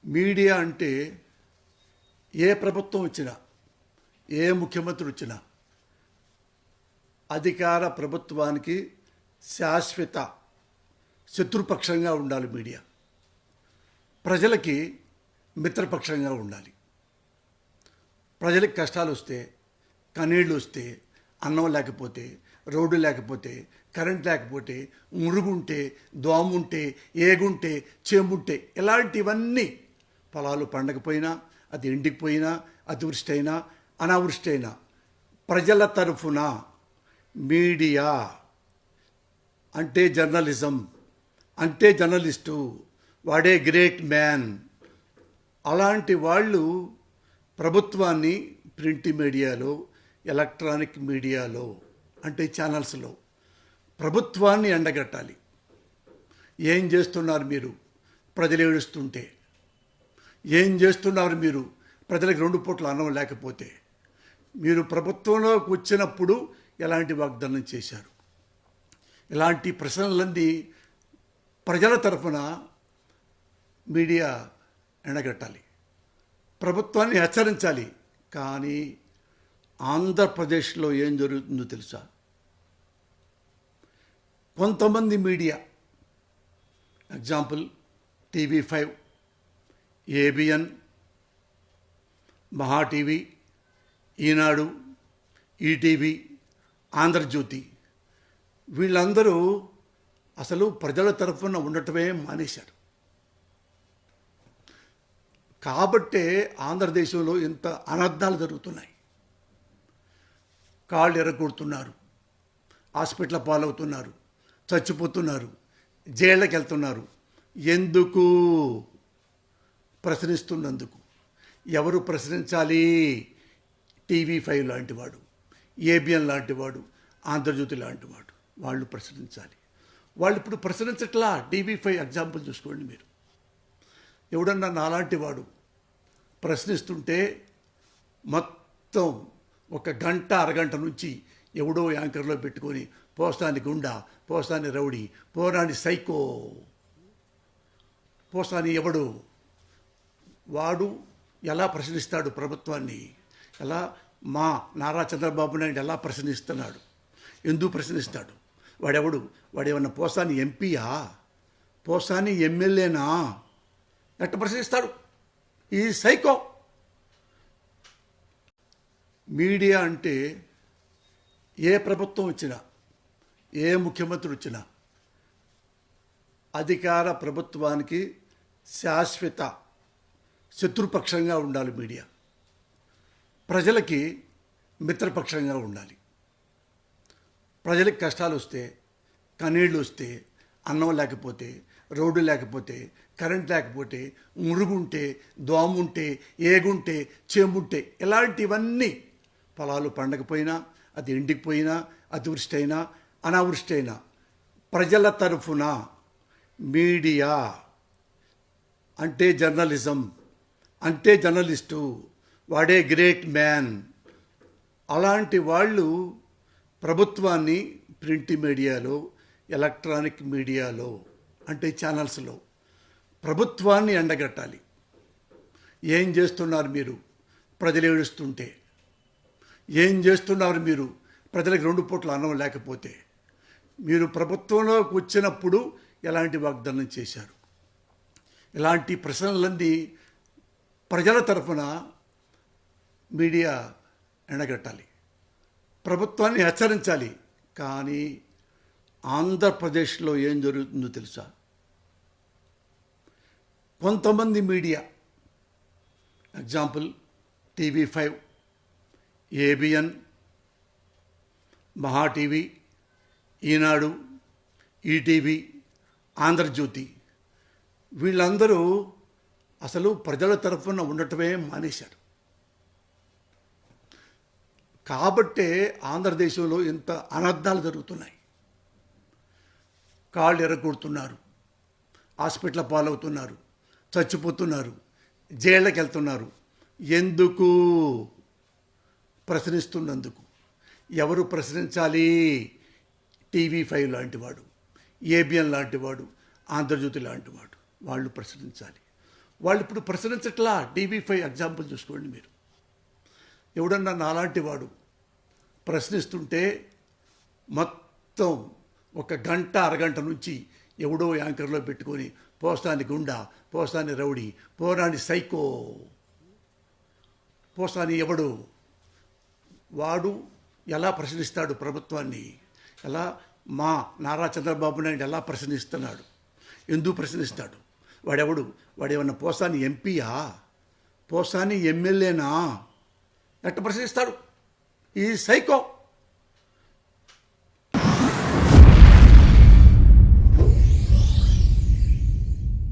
Media అంటే ఏ ప్రభుత్వం వచ్చినా, ఏ ముఖ్యమంత్రి వచ్చినా అధికార ప్రభుత్వానికి శాశ్వత శత్రుపక్షంగా ఉండాలి. మీడియా ప్రజలకి మిత్రపక్షంగా ఉండాలి. ప్రజలకు కష్టాలు వస్తే, కన్నీళ్ళు వస్తే, అన్నం లేకపోతే, రోడ్డు లేకపోతే, కరెంట్ లేకపోతే, మురుగుంటే, దోముంటే, ఏగుంటే, చేముంటే, ఇలాంటివన్నీ పొలాలు పండకపోయినా, అది ఎండిపోయినా, అతివృష్టి అయినా, అనావృష్టి అయినా ప్రజల తరఫున మీడియా అంటే జర్నలిజం, అంటే జర్నలిస్టు, వాడే గ్రేట్ మ్యాన్. అలాంటి వాళ్ళు ప్రభుత్వాన్ని ప్రింట్ మీడియాలో, ఎలక్ట్రానిక్ మీడియాలో అంటే ఛానల్స్లో ప్రభుత్వాన్ని ఎండగట్టాలి. ఏం చేస్తున్నారు మీరు? ప్రజలు ఏడుస్తుంటే ఏం చేస్తున్నారు మీరు? ప్రజలకు 2 పూట్ల అన్నం లేకపోతే మీరు ప్రభుత్వంలోకి వచ్చినప్పుడు ఎలాంటి వాగ్దానం చేశారు? ఇలాంటి ప్రశ్నలన్నీ ప్రజల తరఫున మీడియా ఎండగట్టాలి, ప్రభుత్వాన్ని హెచ్చరించాలి. కానీ ఆంధ్రప్రదేశ్లో ఏం జరుగుతుందో తెలుసా? కొంతమంది మీడియా, ఎగ్జాంపుల్ TV5, ABN, మహా టీవీ, ఈనాడు, ఈటీవీ, ఆంధ్రజ్యోతి, వీళ్ళందరూ అసలు ప్రజల తరఫున ఉండటమే మానేశారు. కాబట్టే ఆంధ్రదేశంలో ఇంత అనర్థాలు జరుగుతున్నాయి. కాళ్ళు ఎరగొడుతున్నారు, హాస్పిటల్ పాలవుతున్నారు, చచ్చిపోతున్నారు, జైళ్ళకి వెళ్తున్నారు. ఎందుకు? ప్రశ్నిస్తున్నందుకు. ఎవరు ప్రశ్నించాలి? TV5 లాంటివాడు, ABN లాంటివాడు, ఆంధ్రజ్యోతి లాంటివాడు, వాళ్ళు ప్రశ్నించాలి. వాళ్ళు ఇప్పుడు ప్రశ్నించట్లా. TV5 ఎగ్జాంపుల్ చూసుకోండి మీరు. ఎవడన్నా నాలాంటి వాడు ప్రశ్నిస్తుంటే మొత్తం 1 గంట, అరగంట నుంచి ఎవడో యాంకర్లో పెట్టుకొని పోస్తాని గుండా, పోస్తాని రౌడీ, పోరాని సైకో, పోస్తాని ఎవడు, వాడు ఎలా ప్రశ్నిస్తాడు ప్రభుత్వాన్ని? ఎలా మా నారా చంద్రబాబు నాయుడు ఎలా ప్రశ్నిస్తున్నాడు? ఎందుకు ప్రశ్నిస్తాడు? వాడెవడు? వాడేమన్నా పోసాని ఎంపీయా? పోసాని ఎమ్మెల్యేనా? ఎట్ట ప్రశ్నిస్తాడు? ఈ సైకో. మీడియా అంటే ఏ ప్రభుత్వం వచ్చినా, ఏ ముఖ్యమంత్రి వచ్చినా అధికార ప్రభుత్వానికి శాశ్వత శత్రుపక్షంగా ఉండాలి. మీడియా ప్రజలకి మిత్రపక్షంగా ఉండాలి. ప్రజలకు కష్టాలు వస్తే, కన్నీళ్ళు వస్తే, అన్నం లేకపోతే, రోడ్డు లేకపోతే, కరెంట్ లేకపోతే, మురుగుంటే, దోముంటే, ఏగుంటే, చేముంటే, ఇలాంటివన్నీ పొలాలు పండకపోయినా, అది ఎండిపోయినా, అతివృష్టి అయినా, అనావృష్టి అయినా ప్రజల తరఫున మీడియా అంటే జర్నలిజం, అంటే జర్నలిస్టు, వాడే గ్రేట్ మ్యాన్. అలాంటి వాళ్ళు ప్రభుత్వాన్ని ప్రింట్ మీడియాలో, ఎలక్ట్రానిక్ మీడియాలో అంటే ఛానల్స్లో ప్రభుత్వాన్ని ఎండగట్టాలి. ఏం చేస్తున్నారు మీరు? ప్రజలు ఏడుస్తుంటే ఏం చేస్తున్నారు మీరు? ప్రజలకు 2 పూట్ల అన్నం లేకపోతే మీరు ప్రభుత్వంలోకి వచ్చినప్పుడు ఎలాంటి వాగ్దానం చేశారు? ఇలాంటి ప్రశ్నలన్నీ ప్రజల తరఫున మీడియా ఎండగట్టాలి, ప్రభుత్వాన్ని హెచ్చరించాలి. కానీ ఆంధ్రప్రదేశ్లో ఏం జరుగుతుందో తెలుసా? కొంతమంది మీడియా, ఎగ్జాంపుల్ TV5, ABN, మహా టీవీ, ఈనాడు, ఈటీవీ, ఆంధ్రజ్యోతి, వీళ్ళందరూ అసలు ప్రజల తరఫున ఉండటమే మానేశారు. కాబట్టే ఆంధ్రదేశంలో ఇంత అనర్థాలు జరుగుతున్నాయి. కాళ్ళు ఎరగొడుతున్నారు, హాస్పిటల్ పాలవుతున్నారు, చచ్చిపోతున్నారు, జైళ్ళకి వెళ్తున్నారు. ఎందుకు? ప్రశ్నిస్తున్నందుకు. ఎవరు ప్రశ్నించాలి? TV5 లాంటివాడు, ABN లాంటివాడు, ఆంధ్రజ్యోతి లాంటివాడు, వాళ్ళు ప్రశ్నించాలి. వాళ్ళు ఇప్పుడు ప్రశ్నించట్లా. టీవీ5 ఎగ్జాంపుల్ చూసుకోండి మీరు. ఎవడన్నా నాలాంటి వాడు ప్రశ్నిస్తుంటే మొత్తం ఒక గంట అరగంట నుంచి ఎవడో యాంకర్లో పెట్టుకొని పోస్తాని గుండా, పోస్తాని రౌడీ, పోరాని సైకో, పోస్తాని ఎవడు, వాడు ఎలా ప్రశ్నిస్తాడు ప్రభుత్వాన్ని, ఎలా మా నారా చంద్రబాబు నాయుడు ఎలా ప్రశ్నిస్తున్నాడు, ఎందుకు ప్రశ్నిస్తాడు, వాడెవడు, వాడేమన్నా పోస్తాని ఎంపీయా, పోస్తాని ఎమ్మెల్యేనా, ఎట్ట ప్రశ్నిస్తాడు? ఈ సైకో.